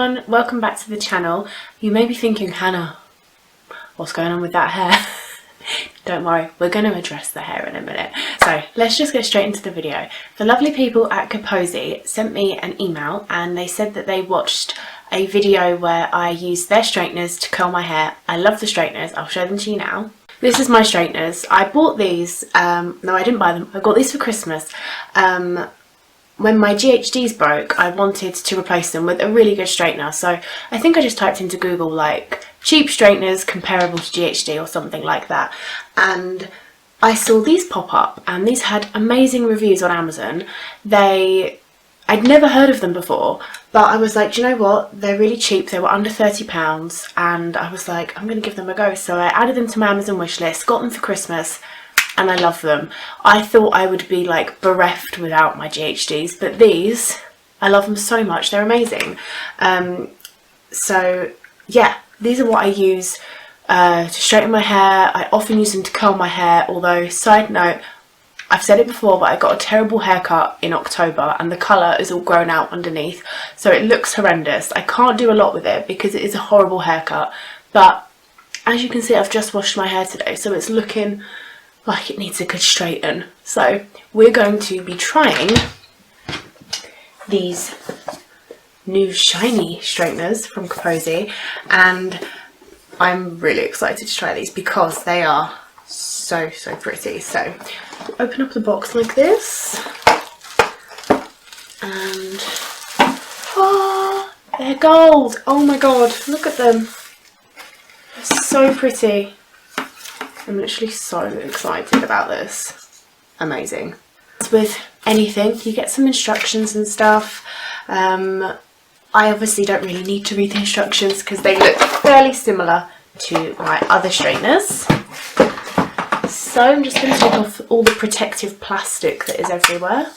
everyone, welcome back to the channel. You may be thinking, Hannah, what's going on with that hair? Don't worry, we're going to address the hair in a minute. So let's just get straight into the video. The lovely people at KIPOZI sent me an email and they said that they watched a video where I used their straighteners to curl my hair. I love the straighteners, I'll show them to you now. This is my straighteners. I bought these, no I didn't buy them, I got these for Christmas. When my GHDs broke, I wanted to replace them with a really good straightener, so I think I just typed into Google like cheap straighteners comparable to GHD or something like that, and I saw these pop up and these had amazing reviews on Amazon. I'd never heard of them before, but I was like, do you know what, they're really cheap, they were under £30 and I was like, I'm gonna give them a go. So I added them to my Amazon wish list, got them for Christmas, and I love them. I thought I would be like bereft without my GHDs, but these, I love them so much, they're amazing. So yeah, these are what I use to straighten my hair. I often use them to curl my hair, although side note, I've said it before, but I got a terrible haircut in October and the colour is all grown out underneath, so it looks horrendous. I can't do a lot with it because it is a horrible haircut, but as you can see I've just washed my hair today, so it's looking like it needs a good straighten. So we're going to be trying these new shiny straighteners from KIPOZI, and I'm really excited to try these because they are so pretty. So open up the box like this and oh, they're gold. Oh my god, look at them, they're so pretty. I'm literally so excited about this. Amazing. As with anything, you get some instructions and stuff. I obviously don't really need to read the instructions because they look fairly similar to my other straighteners. So I'm just going to take off all the protective plastic that is everywhere.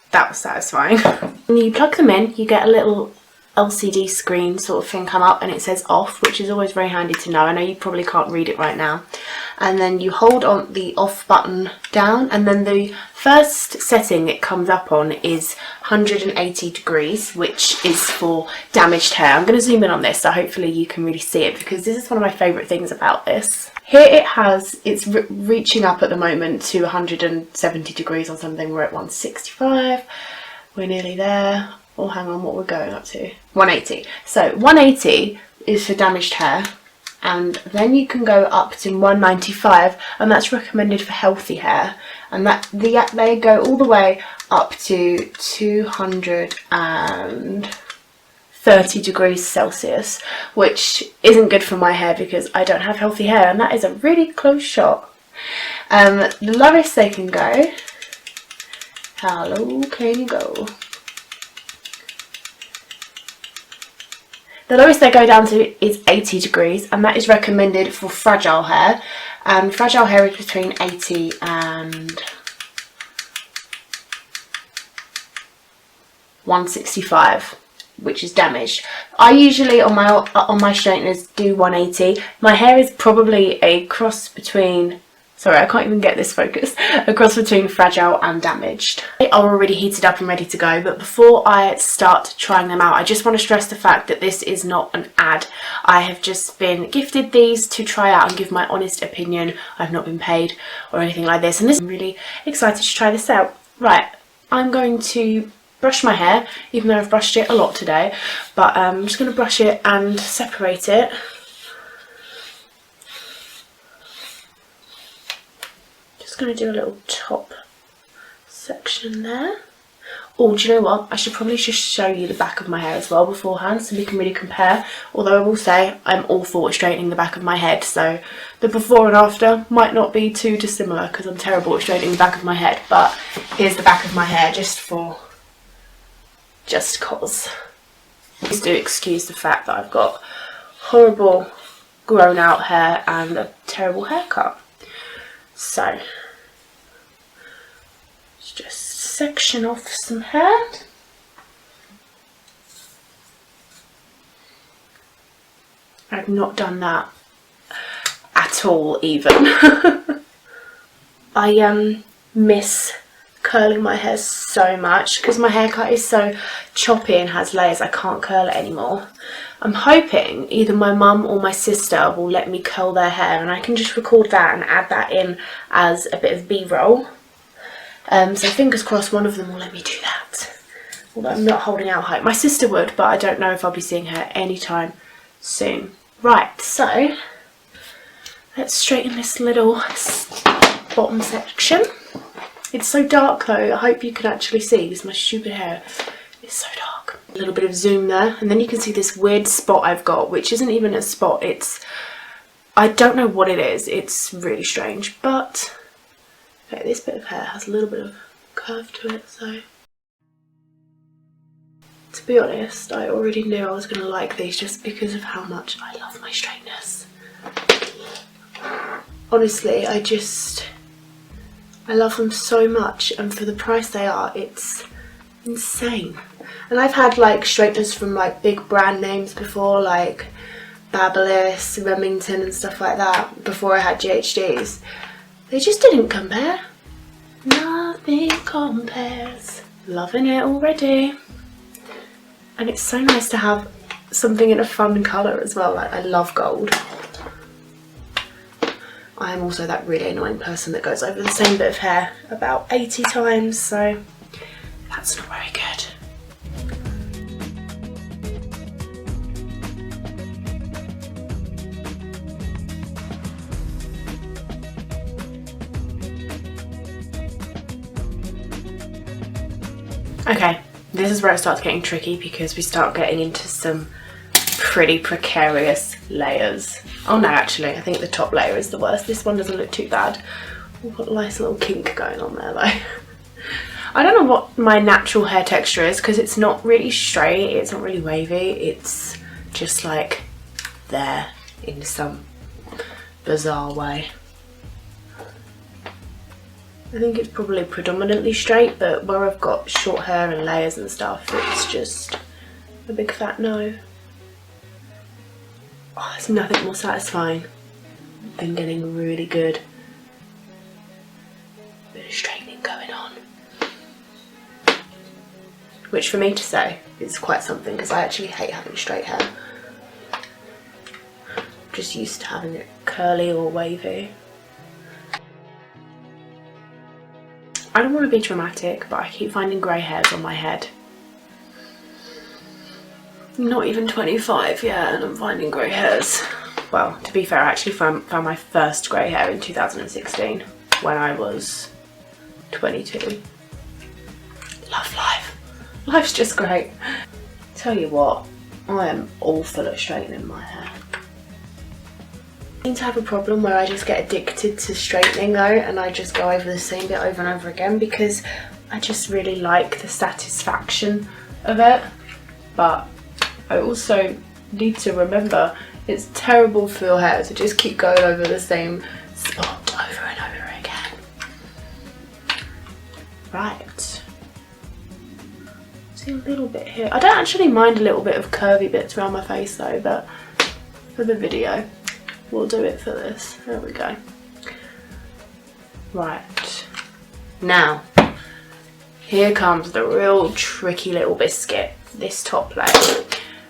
That was satisfying. When you plug them in, you get a little LCD screen sort of thing come up and it says off, which is always very handy to know. I know you probably can't read it right now. And then you hold on the off button down, and then the first setting it comes up on is 180 degrees, which is for damaged hair. I'm going to zoom in on this so hopefully you can really see it, because this is one of my favourite things about this. Here it's reaching up at the moment to 170 degrees or something. We're at 165, we're nearly there. Oh, hang on, what we're going up to? 180. So 180 is for damaged hair, and then you can go up to 195, and that's recommended for healthy hair. And they go all the way up to 230 degrees Celsius, which isn't good for my hair because I don't have healthy hair, and that is a really close shot. The lowest they can go. How low can you go? The lowest they go down to is 80 degrees, and that is recommended for fragile hair. Fragile hair is between 80 and 165, which is damaged. I usually on my straighteners do 180. My hair is probably a cross between, sorry, I can't even get this focused. A cross between fragile and damaged. They are already heated up and ready to go, but before I start trying them out, I just want to stress the fact that this is not an ad. I have just been gifted these to try out and give my honest opinion. I've not been paid or anything like this, and I'm really excited to try this out. Right, I'm going to brush my hair, even though I've brushed it a lot today, but I'm just going to brush it and separate it. Going to do a little top section there. Oh, do you know what? I should probably just show you the back of my hair as well beforehand so we can really compare. Although I will say I'm all for straightening the back of my head, so the before and after might not be too dissimilar because I'm terrible at straightening the back of my head. But here's the back of my hair just cause. Please do excuse the fact that I've got horrible grown out hair and a terrible haircut. So just section off some hair. I've not done that at all even. I miss curling my hair so much because my haircut is so choppy and has layers. I can't curl it anymore. I'm hoping either my mum or my sister will let me curl their hair, and I can just record that and add that in as a bit of B-roll. So fingers crossed one of them will let me do that. Although I'm not holding out hope. My sister would, but I don't know if I'll be seeing her anytime soon. Right, so let's straighten this little bottom section. It's so dark though, I hope you can actually see because my stupid hair is so dark. A little bit of zoom there, and then you can see this weird spot I've got, which isn't even a spot, I don't know what it is, it's really strange, but okay, this bit of hair has a little bit of curve to it, so to be honest, I already knew I was going to like these just because of how much I love my straighteners. Honestly, I love them so much, and for the price they are, it's insane. And I've had like straighteners from like big brand names before, like Babyliss, Remington and stuff like that, before I had GHDs. They just didn't compare. Nothing compares. Loving it already. And it's so nice to have something in a fun colour as well. Like, I love gold. I am also that really annoying person that goes over the same bit of hair about 80 times, so that's not very good. Okay, this is where it starts getting tricky because we start getting into some pretty precarious layers. Oh no, actually, I think the top layer is the worst. This one doesn't look too bad. We've got a nice little kink going on there though. I don't know what my natural hair texture is because it's not really straight, it's not really wavy, it's just like there in some bizarre way. I think it's probably predominantly straight, but where I've got short hair and layers and stuff, it's just a big fat no. Oh, there's nothing more satisfying than getting really good bit of straightening going on. Which for me to say is quite something because I actually hate having straight hair. I'm just used to having it curly or wavy. I don't want to be dramatic, but I keep finding grey hairs on my head. I'm not even 25 yet and I'm finding grey hairs. Well, to be fair, I actually found my first grey hair in 2016 when I was 22. Love life. Life's just great. Tell you what, I am all full of straightening my hair. I seem to have a problem where I just get addicted to straightening though, and I just go over the same bit over and over again because I just really like the satisfaction of it. But I also need to remember it's terrible for your hair to just keep going over the same spot over and over again. Right. See a little bit here. I don't actually mind a little bit of curvy bits around my face though, but for the video we'll do it for this. There we go. Right. Now, here comes the real tricky little biscuit, this top layer.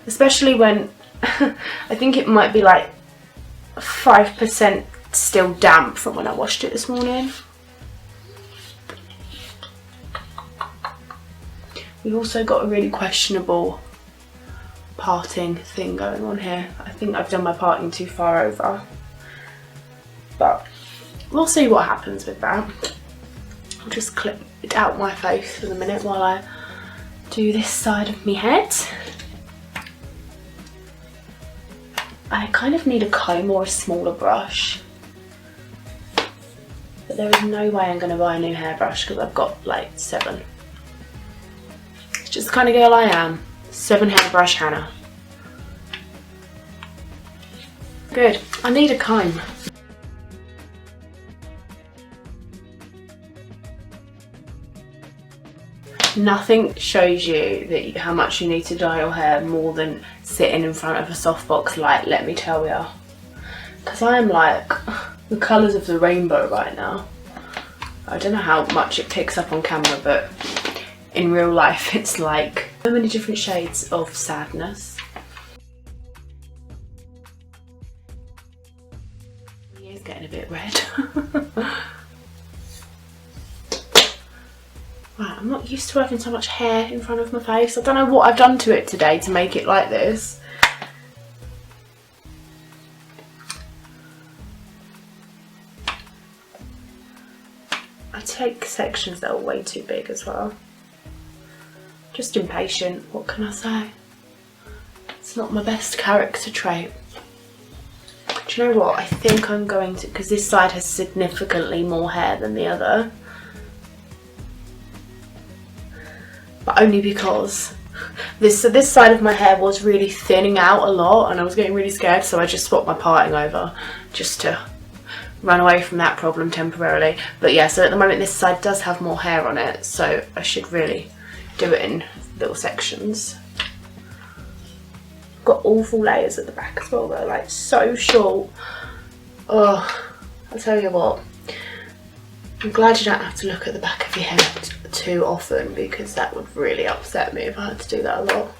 Especially when, I think it might be like 5% still damp from when I washed it this morning. We've also got a really questionable parting thing going on here. I think I've done my parting too far over, but we'll see what happens with that. I'll just clip it out my face for the minute while I do this side of my head. I kind of need a comb or a smaller brush, but there is no way I'm going to buy a new hairbrush because I've got like 7. It's just the kind of girl I am. 7 hairbrush Hannah. Good. I need a comb. Nothing shows you that how much you need to dye your hair more than sitting in front of a softbox light, let me tell ya. Because I am like the colours of the rainbow right now. I don't know how much it picks up on camera, but in real life it's like so many different shades of sadness. He is getting a bit red. Right, I'm not used to having so much hair in front of my face. I don't know what I've done to it today to make it like this. I take sections that are way too big as well. Just impatient, what can I say? It's not my best character trait. Do you know what? I think I'm going to, because this side has significantly more hair than the other. But only because this side of my hair was really thinning out a lot and I was getting really scared, so I just swapped my parting over just to run away from that problem temporarily. But yeah, so at the moment this side does have more hair on it, so I should really do it in little sections. Got awful layers at the back as well though, like so short. Oh, I'll tell you what, I'm glad you don't have to look at the back of your head too often, because that would really upset me if I had to do that a lot.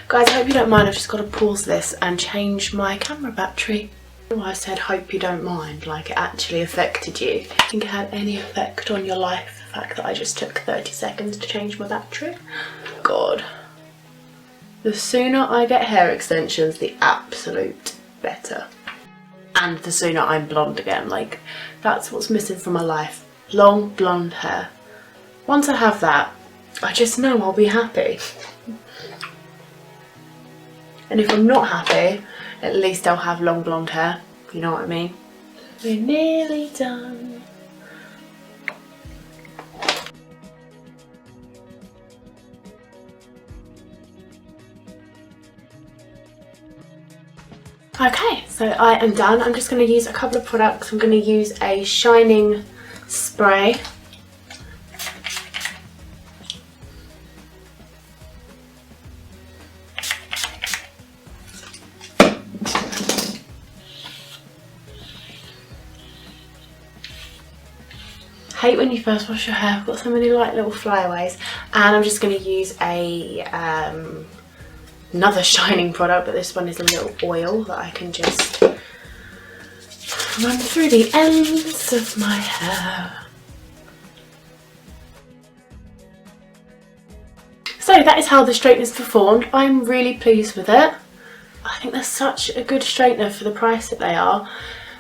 Guys, I hope you don't mind, I've just got to pause this and change my camera battery. I said hope you don't mind, like it actually affected you. Do you think it had any effect on your life, the fact that I just took 30 seconds to change my battery? God. The sooner I get hair extensions, the absolute better. And the sooner I'm blonde again, like that's what's missing from my life. Long blonde hair. Once I have that, I just know I'll be happy. And if I'm not happy, at least I'll have long blonde hair, you know what I mean? We're nearly done. Okay, so I am done. I'm just going to use a couple of products. I'm going to use a shining spray. Hate when you first wash your hair. I've got so many like little flyaways, and I'm just going to use a another shining product, but this one is a little oil that I can just run through the ends of my hair. So that is how the straightener's performed. I'm really pleased with it. I think they're such a good straightener for the price that they are.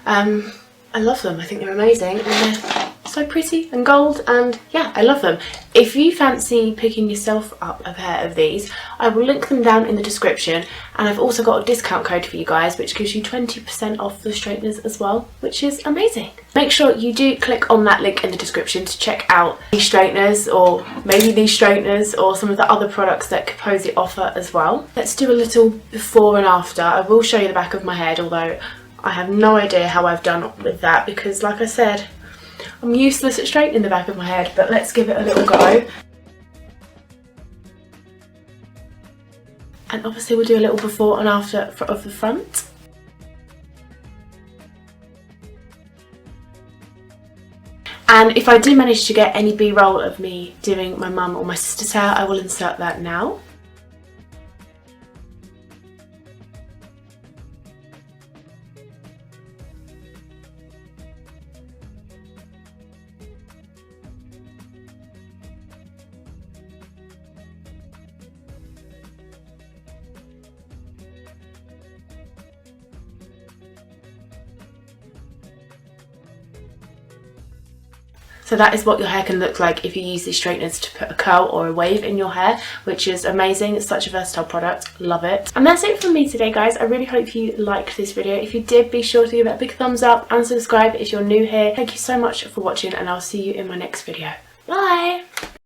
I love them. I think they're amazing, and they're so pretty and gold, and yeah, I love them. If you fancy picking yourself up a pair of these, I will link them down in the description, and I've also got a discount code for you guys which gives you 20% off the straighteners as well, which is amazing. Make sure you do click on that link in the description to check out these straighteners, or maybe these straighteners or some of the other products that KIPOZI offer as well. Let's do a little before and after. I will show you the back of my head, although I have no idea how I've done with that, because like I said, I'm useless at straightening the back of my head, but let's give it a little go. And obviously we'll do a little before and after of the front. And if I do manage to get any B-roll of me doing my mum or my sister's hair, I will insert that now. So that is what your hair can look like if you use these straighteners to put a curl or a wave in your hair, which is amazing. It's such a versatile product, love it. And that's it from me today, guys. I really hope you liked this video. If you did, be sure to give it a big thumbs up and subscribe if you're new here. Thank you so much for watching, and I'll see you in my next video. Bye!